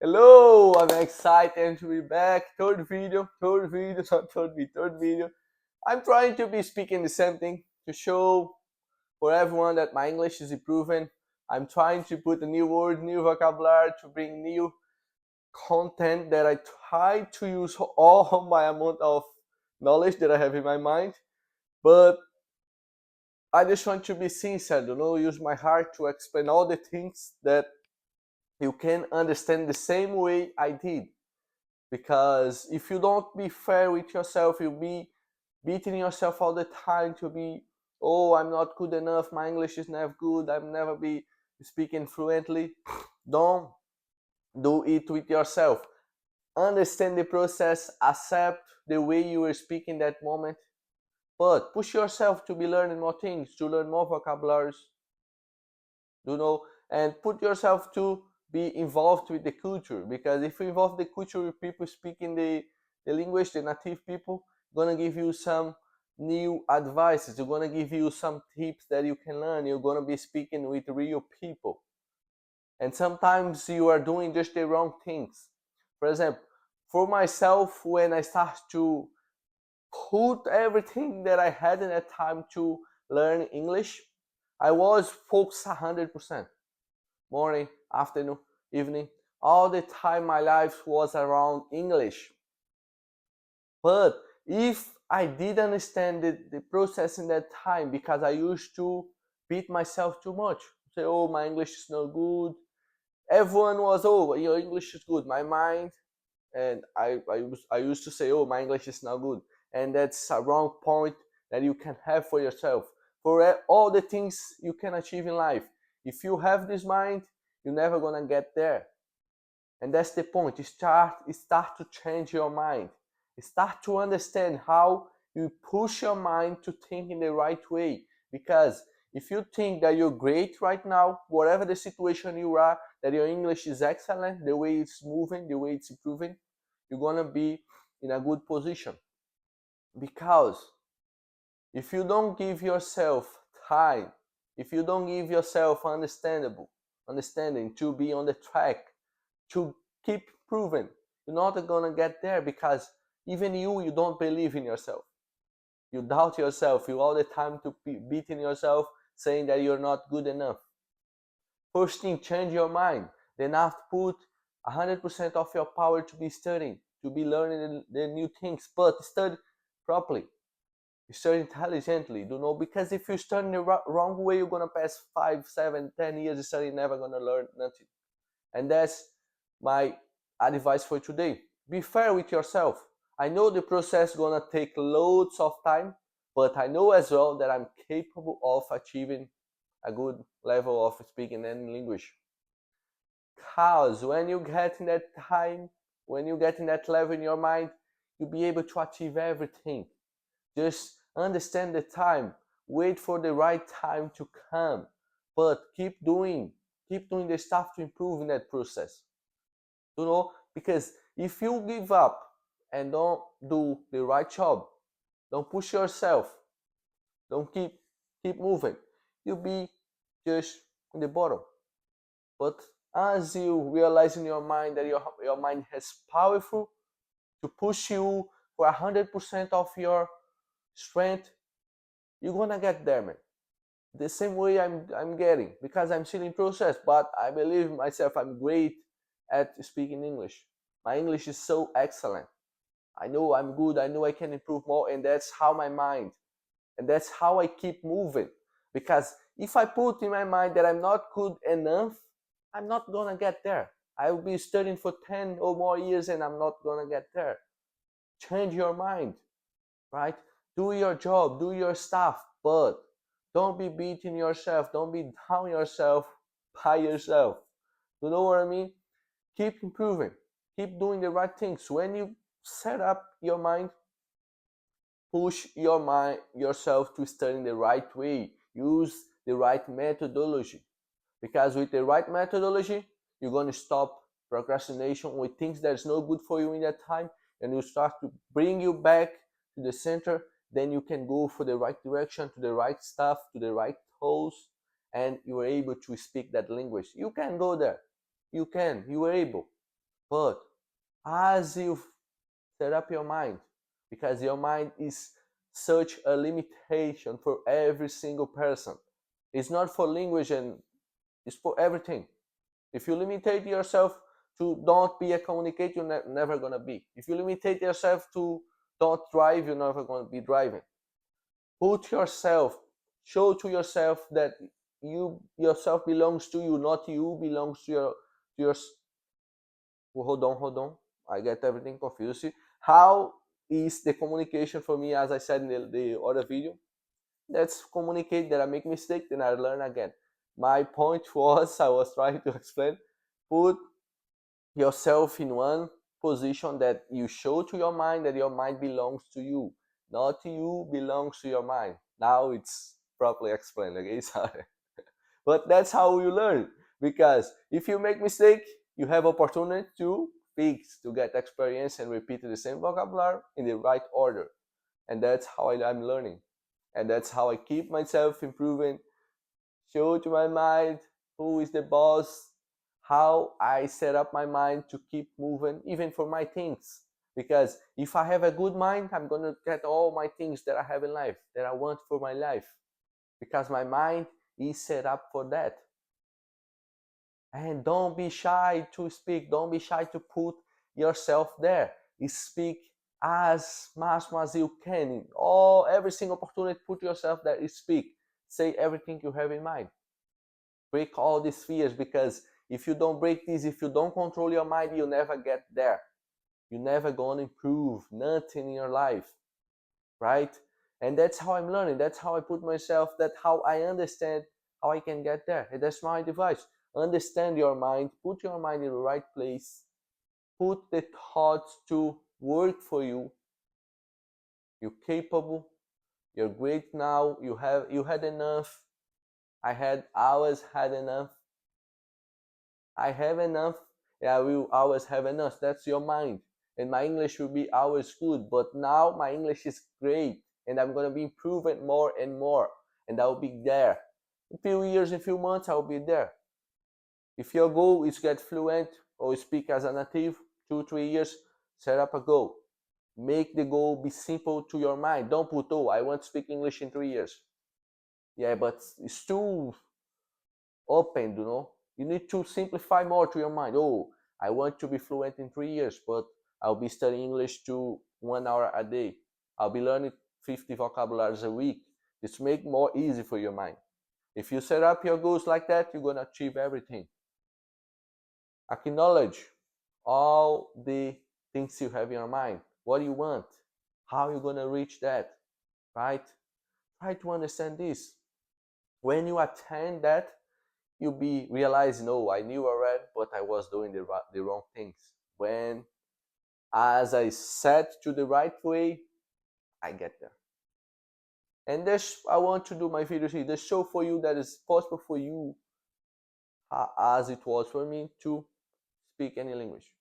Hello, I'm excited to be back. Third video, not third video. I'm trying to be speaking the same thing to show for everyone that my English is improving. I'm trying to put a new word, new vocabulary to bring new content that I try to use all my amount of knowledge that I have in my mind. But I just want to be sincere, use my heart to explain all the things that you can understand the same way I did. Because if you don't be fair with yourself, you'll be beating yourself all the time to be, oh, I'm not good enough, my English is never good, I'll never be speaking fluently. Don't do it with yourself. Understand the process, accept the way you were speaking that moment, but push yourself to be learning more things, to learn more vocabularies, and put yourself to be involved with the culture. Because if you involve the culture with people speaking the language, the native people, gonna give you some new advices. They're gonna give you some tips that you can learn. You're gonna be speaking with real people. And sometimes you are doing just the wrong things. For example, for myself, when I start to put everything that I had in that time to learn English, I was focused 100%. Morning, afternoon, evening, all the time my life was around English. But if I did understand the process in that time, because I used to beat myself too much, say, oh, my English is no good. Everyone was, oh, your English is good. My mind, and I used to say, oh, my English is not good. And that's a wrong point that you can have for yourself. For all the things you can achieve in life, if you have this mind, you're never gonna get there. And that's the point. You start to change your mind. You start to understand how you push your mind to think in the right way. Because if you think that you're great right now, whatever the situation you are, that your English is excellent, the way it's moving, the way it's improving, you're gonna be in a good position. Because if you don't give yourself time, if you don't give yourself understanding to be on the track, to keep improving, you're not gonna get there. Because even you don't believe in yourself. You doubt yourself. You all the time to be beating yourself, saying that you're not good enough. First thing, change your mind. Then have to put 100% of your power to be studying, to be learning the new things. But study properly. You study intelligently, because if you study the wrong way, you're gonna pass 5, 7, 10 years studying, never gonna learn nothing. And that's my advice for today. Be fair with yourself. I know the process is gonna take loads of time, but I know as well that I'm capable of achieving a good level of speaking any language. Because when you get in that time, when you get in that level in your mind, you'll be able to achieve everything. Just understand the time. Wait for the right time to come. But keep doing the stuff to improve in that process. Because if you give up and don't do the right job, don't push yourself, don't keep moving, you'll be just in the bottom. But as you realize in your mind that your mind has powerful to push you for 100% of your strength, you're gonna get there, man. The same way I'm getting, because I'm still in process, but I believe myself I'm great at speaking English. My English is so excellent. I know I'm good, I know I can improve more, and that's how my mind, and that's how I keep moving. Because if I put in my mind that I'm not good enough, I'm not gonna get there. I will be studying for 10 or more years and I'm not gonna get there. Change your mind, right? Do your job, do your stuff, but don't be beating yourself, don't be down yourself by yourself. You know what I mean? Keep improving, keep doing the right things. When you set up your mind, push your mind yourself to study the right way. Use the right methodology. Because with the right methodology, you're going to stop procrastination with things that's no good for you in that time, and you start to bring you back to the center. Then you can go for the right direction, to the right stuff, to the right tools, and you are able to speak that language. You can go there. You are able. But as you set up your mind, because your mind is such a limitation for every single person. It's not for language, and it's for everything. If you limitate yourself to don't be a communicator, you're never gonna be. If you limitate yourself to don't drive, you're never gonna be driving. Put yourself, show to yourself that you yourself belongs to you, not you belongs to your. Hold on. I get everything confused. How is the communication for me? As I said in the other video, let's communicate that I make mistake, then I learn again. My point was, I was trying to explain, put yourself in one position that you show to your mind that your mind belongs to you, not you belongs to your mind. Now it's properly explained. Okay, sorry. But that's how you learn, because if you make mistake, you have opportunity to fix, to get experience and repeat the same vocabulary in the right order. And that's how I'm learning, and that's how I keep myself improving. Show to my mind who is the boss, how I set up my mind to keep moving even for my things. Because if I have a good mind, I'm going to get all my things that I have in life, that I want for my life, because my mind is set up for that. And don't be shy to speak. Don't be shy to put yourself there. Speak as much as you can. In every single opportunity, put yourself there. Speak. Say everything you have in mind. Break all these fears, because if you don't break these, if you don't control your mind, you'll never get there. You're never gonna improve nothing in your life, right? And that's how I'm learning. That's how I put myself. That's how I understand how I can get there. And that's my advice. Understand your mind. Put your mind in the right place. Put the thoughts to work for you. You're capable. You're great now. You had enough. I always had enough. I have enough. Yeah, I will always have enough. That's your mind. And my English will be always good. But now my English is great. And I'm going to be improving more and more. And I'll be there. In a few years, in a few months, I'll be there. If your goal is get fluent or speak as a native, 2, 3 years, set up a goal. Make the goal be simple to your mind. Don't put, oh, I want to speak English in 3 years. Yeah, but it's too open, you know. You need to simplify more to your mind. Oh, I want to be fluent in 3 years, but I'll be studying English to 1 hour a day. I'll be learning 50 vocabularies a week. It's make more easy for your mind. If you set up your goals like that, you're gonna achieve everything. Acknowledge all the things you have in your mind. What do you want? How are you gonna reach that? Right? Try to understand this. When you attain that, you'll be realizing, oh, I knew already, but I was doing the wrong things. When, as I set to the right way, I get there. And this, I want to do my video here, this show for you that it's possible for you, as it was for me, to speak any language.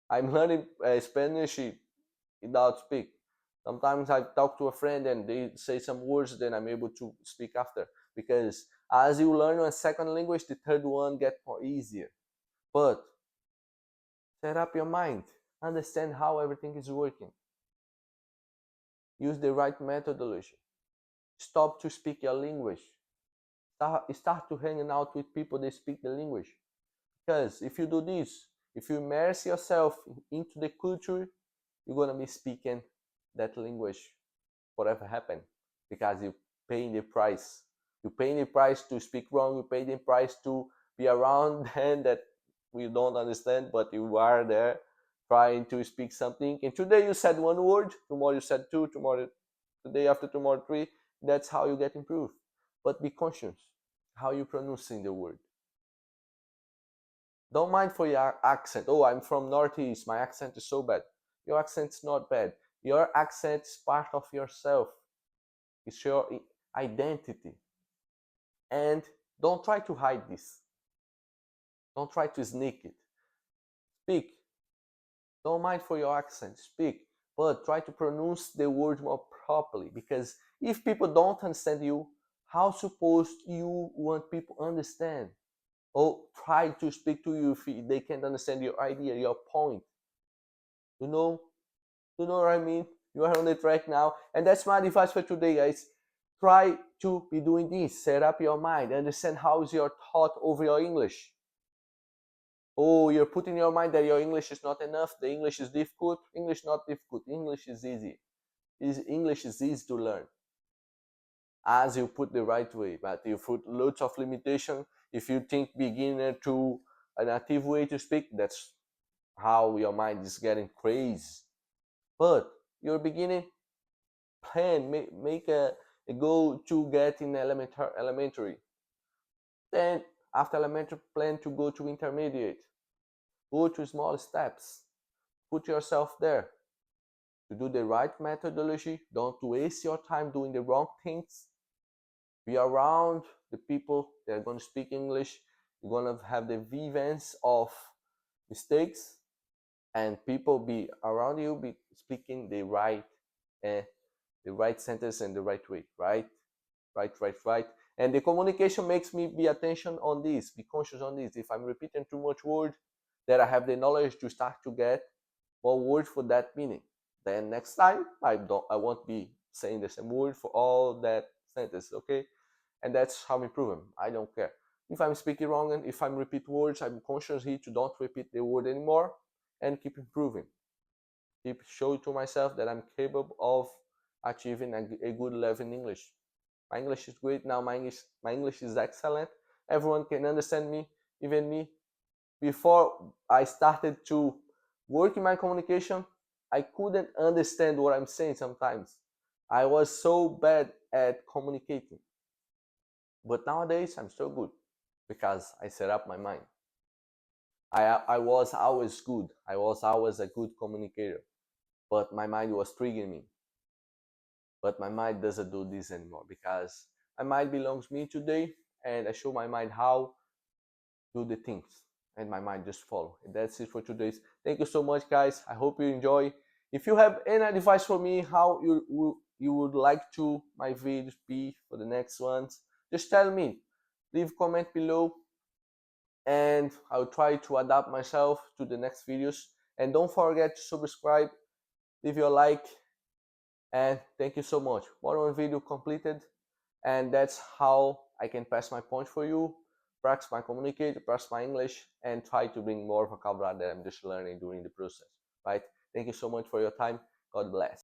I'm learning Spanish without speak. Sometimes I talk to a friend and they say some words, then I'm able to speak after. Because as you learn a second language, the third one gets more easier. But set up your mind. Understand how everything is working. Use the right methodology. Stop to speak your language. Start to hanging out with people that speak the language. Because if you do this, if you immerse yourself into the culture, you're gonna be speaking that language whatever happened, because you pay the price. You pay the price to speak wrong. You pay the price to be around and that we don't understand, but you are there trying to speak something. And today you said one word, tomorrow you said two, tomorrow, the day after tomorrow three. That's how you get improved. But be conscious how you pronouncing the word. Don't mind for your accent. Oh, I'm from Northeast. My accent is so bad. Your accent's not bad. Your accent is part of yourself. It's your identity. And don't try to hide this. Don't try to sneak it. Speak. Don't mind for your accent. Speak. But try to pronounce the word more properly. Because if people don't understand you, how supposed you want people understand? or try to speak to you if they can't understand your idea, your point. You know, you know what I mean? You are on the track now, and that's my advice for today, guys. Try to be doing this. Set up your mind. Understand how is your thought over your English. Oh, you're putting in your mind that your English is not enough. The English is difficult. English not difficult. English is easy. English is easy to learn as you put the right way. But you put loads of limitation. If you think beginner to a native way to speak, that's how your mind is getting crazy. But you're beginning plan, make a goal to get in elementary. Then after elementary, plan to go to intermediate. Go to small steps. Put yourself there to do the right methodology. Don't waste your time doing the wrong things. Be around the people that are going to speak English. You're going to have the vivance of mistakes, and people be around you be speaking uh, the right sentence and the right way, right. And the communication makes me be attention on this, be conscious on this. If I'm repeating too much word, that I have the knowledge to start to get more word for that meaning. Then next time I won't be saying the same word for all that sentence, okay? And that's how I'm improving. I don't care. If I'm speaking wrong and if I'm repeat words, I'm conscious here to don't repeat the word anymore and keep improving. Keep showing to myself that I'm capable of achieving a good level in English. My English is great now. My English is excellent. Everyone can understand me, even me. Before I started to work in my communication, I couldn't understand what I'm saying sometimes. I was so bad at communicating. But nowadays I'm so good because I set up my mind. I was always good. I was always a good communicator, but my mind was triggering me. But my mind doesn't do this anymore because my mind belongs me today, and I show my mind how do the things, and my mind just follow. And that's it for today's. Thank you so much, guys. I hope you enjoy. If you have any advice for me, how you would like to my videos be for the next ones, just tell me. Leave comment below, and I'll try to adapt myself to the next videos. And don't forget to subscribe, leave your like, and thank you so much. One video completed, and that's how I can pass my point for you, practice my communicate, practice my English, and try to bring more vocabulary that I'm just learning during the process. Right? Thank you so much for your time. God bless.